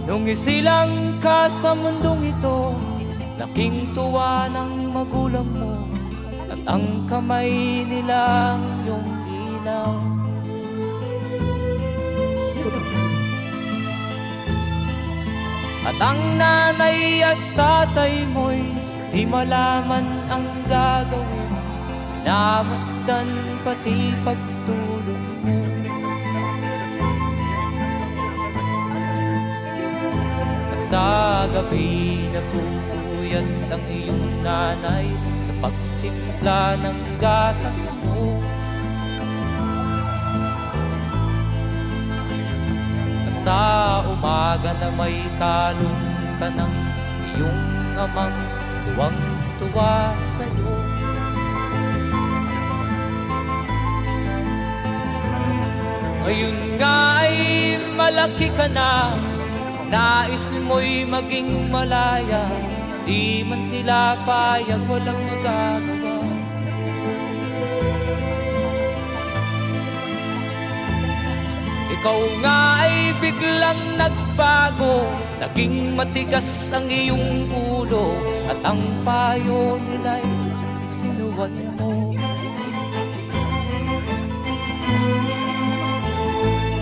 Nung isilang ka sa mundong ito, laking tuwa ng magulang mo, at ang kamay nilang iyong ilaw. At ang nanay at tatay mo'y di malaman ang gagawin, namasdan pati pagtulog mo. At sa gabi napupuyat ang iyong nanay sa pagtimpla ng gatas mo. At sa umaga na may kalong ka ng iyong amang tuwang-tuwa sa'yo. Ngayon nga ay malaki ka na, nais mo'y maging malaya, di man sila payag, walang magagawa. Ikaw nga ay biglang nagbago, naging matigas ang iyong ulo, at ang payo nila'y sinuway mo.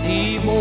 Di mo